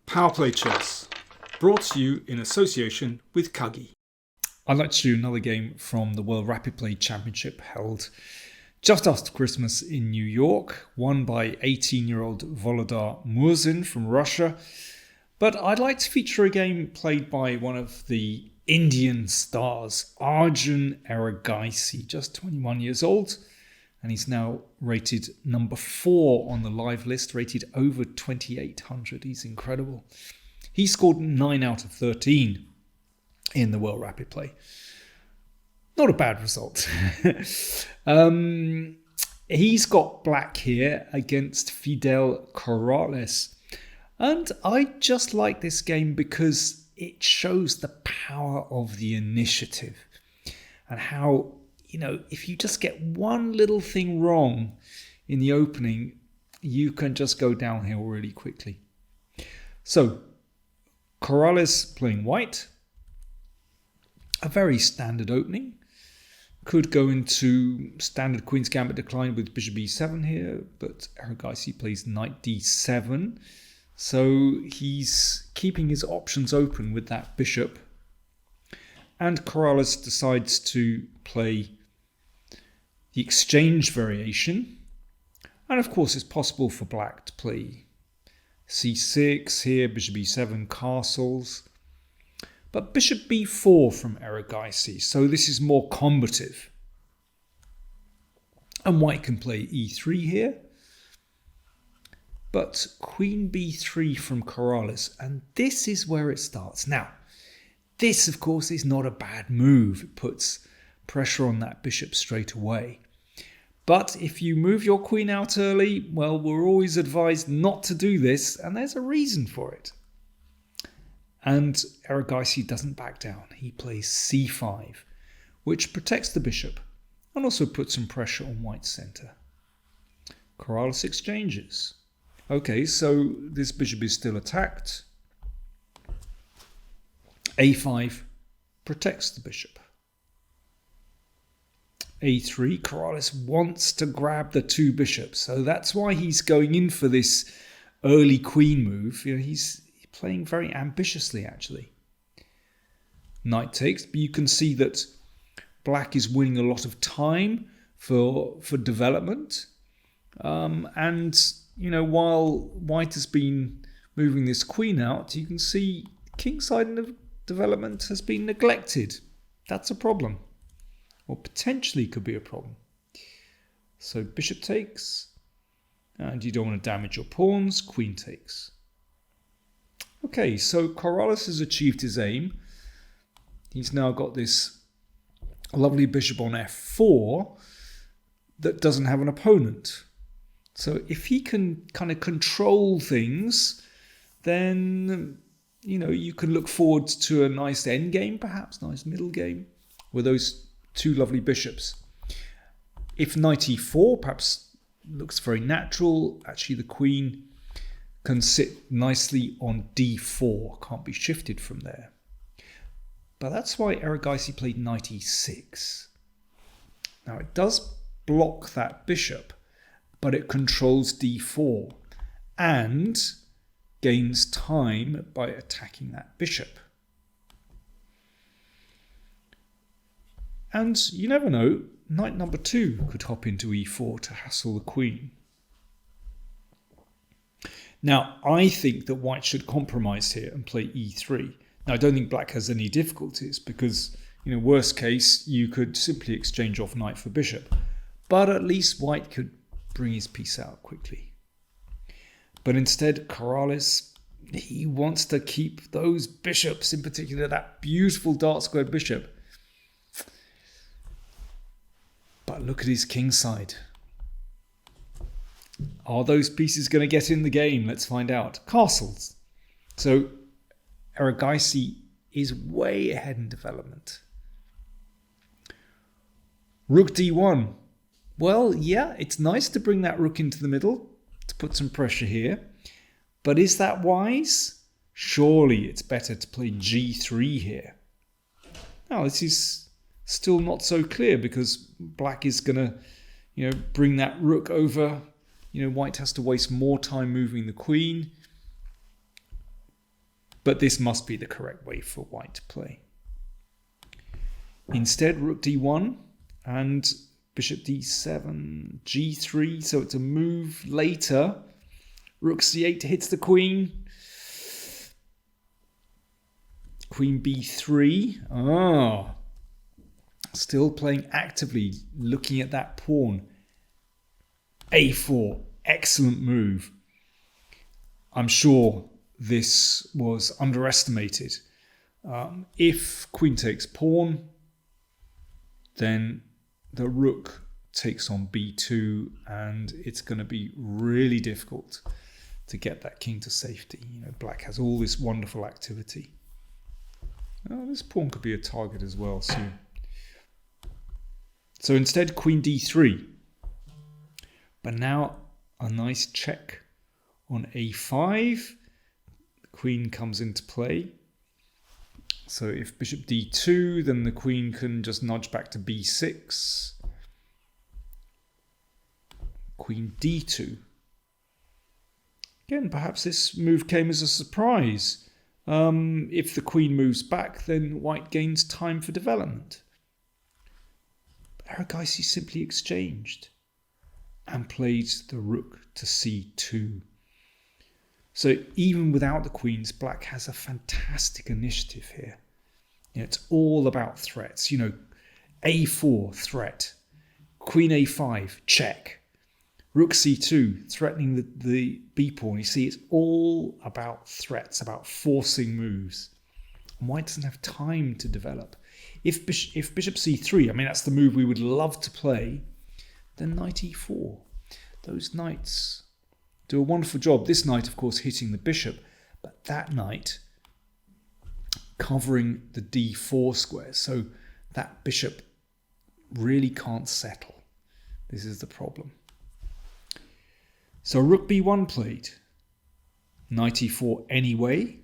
PowerPlayChess, brought to you in association with Kagi. I'd like to do another game from the World Rapid Play Championship held just after Christmas in New York, won by 18-year-old Volodar Murzin from Russia. But I'd like to feature a game played by one of the Indian stars, Arjun Erigaisi, just 21 years old. And he's now rated number 4 on the live list, rated over 2,800. He's incredible. He scored 9 out of 13 in the World Rapid Play. Not a bad result. He's got black here against Fidel Corrales. And I just like this game because it shows the power of the initiative and how, if you just get one little thing wrong in the opening, you can just go downhill really quickly. So, Corrales playing white. A very standard opening. Could go into standard Queen's Gambit decline with Bishop e7 here, but Erigaisi plays Knight d7. So he's keeping his options open with that bishop. And Corrales decides to play the exchange variation. And of course it's possible for black to play c6 here, bishop e7, castles. But bishop b4 from Erigaisi, so this is more combative. And white can play e3 here. But queen b3 from Corrales, and this is where it starts. Now, this of course is not a bad move. It puts pressure on that bishop straight away. But if you move your queen out early, well, we're always advised not to do this, and there's a reason for it. And Erigaisi doesn't back down. He plays c5, which protects the bishop and also puts some pressure on white's center. Corrales exchanges. Okay, so this bishop is still attacked. a5 protects the bishop. a3, Corrales wants to grab the two bishops, so that's why he's going in for this early queen move. He's playing very ambitiously, actually. Knight takes, but you can see that black is winning a lot of time for development. And, while white has been moving this queen out, you can see kingside development has been neglected. That's a problem. Or potentially could be a problem. So bishop takes, and you don't want to damage your pawns, queen takes. Okay, so Corrales has achieved his aim. He's now got this lovely bishop on f4 that doesn't have an opponent. So if he can kind of control things, then, you can look forward to a nice endgame, perhaps, nice middle game, with those two lovely bishops. If knight e4 perhaps looks very natural, actually the queen can sit nicely on d4, can't be shifted from there. But that's why Erigaisi played knight e6. Now it does block that bishop, but it controls d4 and gains time by attacking that bishop. And you never know, knight number 2 could hop into e4 to hassle the queen. Now, I think that white should compromise here and play e3. Now, I don't think black has any difficulties because, worst case, you could simply exchange off knight for bishop. But at least white could bring his piece out quickly. But instead, Corrales, he wants to keep those bishops, in particular that beautiful dark-squared bishop. But look at his king side. Are those pieces going to get in the game? Let's find out. Castles. So Erigaisi is way ahead in development. Rook d1. Well, yeah, it's nice to bring that rook into the middle to put some pressure here. But is that wise? Surely it's better to play g3 here. Now, this is still not so clear because black is going to, bring that rook over. White has to waste more time moving the queen. But this must be the correct way for white to play. Instead, rook d1 and bishop d7, g3. So it's a move later. Rook c8 hits the queen. Queen b3. Ah, still playing actively, looking at that pawn. a4, excellent move. I'm sure this was underestimated. If queen takes pawn, then the rook takes on b2, and it's going to be really difficult to get that king to safety. You know, black has all this wonderful activity. Oh, this pawn could be a target as well soon. So instead, queen d3. But now a nice check on a5. The queen comes into play. So if bishop d2, then the queen can just nudge back to b6. Queen d2. Again, perhaps this move came as a surprise. If the queen moves back, then white gains time for development. But Erigaisi simply exchanged and played the rook to c2. So even without the queens, black has a fantastic initiative here. You know, it's all about threats. You know, a4, threat. Queen a5, check. Rook c2, threatening the b-pawn. You see, it's all about threats, about forcing moves. And white doesn't have time to develop. If bishop c3, I mean, that's the move we would love to play, then knight e4. Those knights do a wonderful job. This knight, of course, hitting the bishop, but that knight covering the d4 square. So that bishop really can't settle. This is the problem. So rook b1 played. Knight e4 anyway.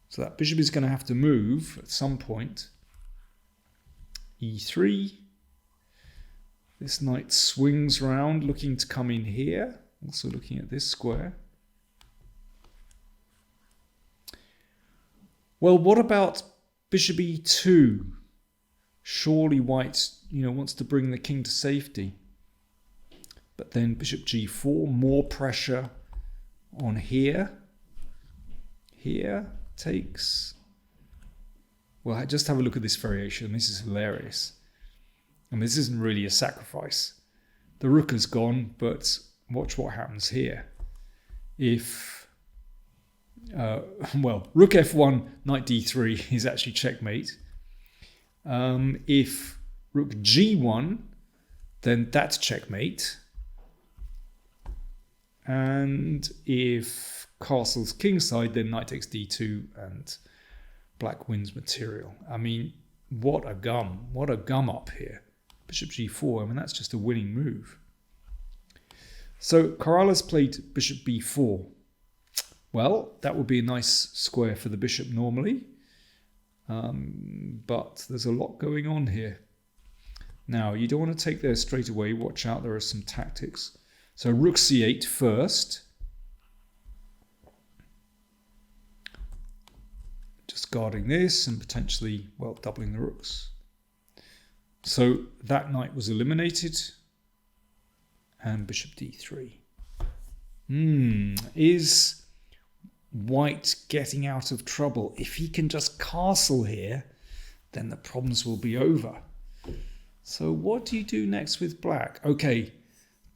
So that bishop is going to have to move at some point. e3. This knight swings round, looking to come in here. Also looking at this square. Well, what about bishop e2? Surely white, wants to bring the king to safety. But then bishop g4, more pressure on here. Here takes... Well, just have a look at this variation. This is hilarious. And this isn't really a sacrifice. The rook has gone, but watch what happens here. If, rook f1, knight d3 is actually checkmate. If rook g1, then that's checkmate. And if castle's kingside, then knight takes d2 and black wins material. I mean, what a gum up here. Bishop g4, I mean, that's just a winning move. So Corrales played bishop b4. Well, that would be a nice square for the bishop normally. But there's a lot going on here. Now, you don't want to take there straight away. Watch out, there are some tactics. So rook c8 first. Just guarding this and potentially, doubling the rooks. So that knight was eliminated. And bishop d3. Is white getting out of trouble? If he can just castle here, then the problems will be over. So what do you do next with black? Okay,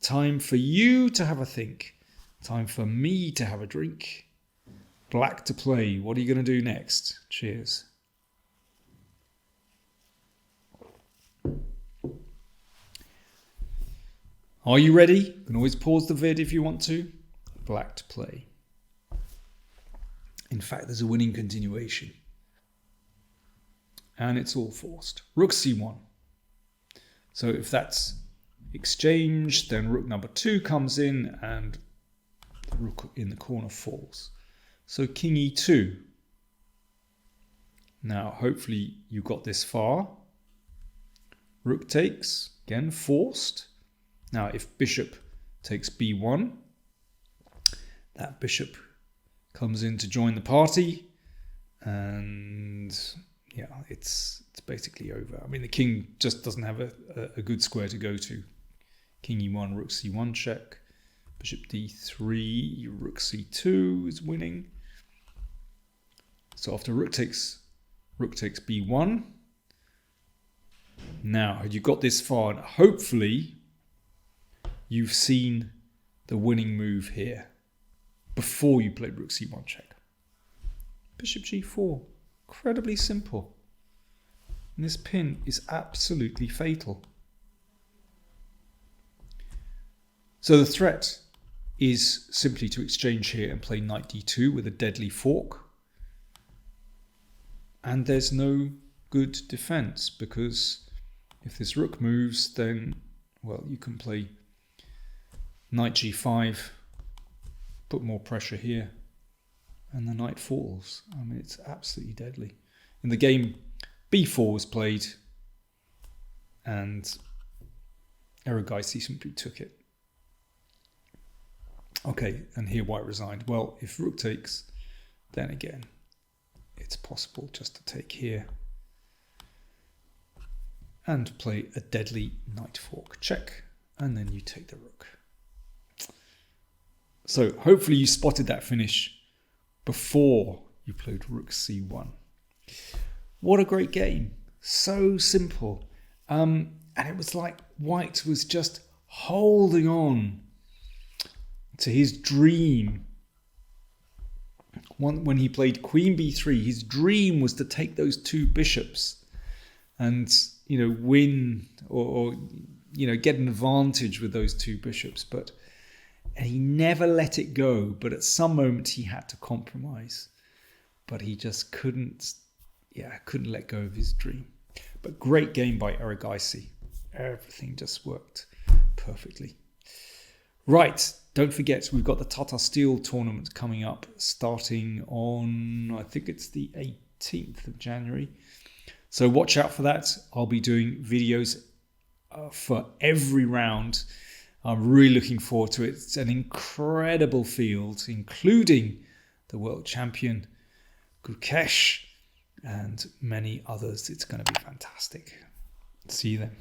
time for you to have a think. Time for me to have a drink. Black to play. What are you going to do next? Cheers. Are you ready? You can always pause the vid if you want to. Black to play. In fact, there's a winning continuation. And it's all forced. Rook c1. So if that's exchanged, then rook number 2 comes in and the rook in the corner falls. So king e2. Now, hopefully you got this far. Rook takes, again forced. Now, if bishop takes b1, that bishop comes in to join the party. And yeah, it's basically over. I mean, the king just doesn't have a good square to go to. King e1, rook c1 check. Bishop d3, rook c2 is winning. So after rook takes b1. Now, you got this far, and hopefully you've seen the winning move here before you played rook c1 check. Bishop g4, incredibly simple. And this pin is absolutely fatal. So the threat is simply to exchange here and play knight d2 with a deadly fork. And there's no good defense, because if this rook moves, then, well, you can play knight g5, put more pressure here, and the knight falls. I mean, it's absolutely deadly. In the game, b4 was played, and Erigaisi simply took it. Okay, and here white resigned. Well, if rook takes, then again, it's possible just to take here and play a deadly knight fork check, and then you take the rook. So hopefully you spotted that finish before you played rook c1. What a great game. So simple. And it was like white was just holding on to his dream. When he played queen b3, his dream was to take those two bishops and, win or get an advantage with those two bishops. But he never let it go. But at some moment he had to compromise. But he just couldn't let go of his dream. But great game by Erigaisi. Everything just worked perfectly. Right, don't forget, we've got the Tata Steel tournament coming up starting on, I think it's the 18th of January. So watch out for that. I'll be doing videos for every round. I'm really looking forward to it. It's an incredible field, including the world champion, Gukesh, and many others. It's going to be fantastic. See you then.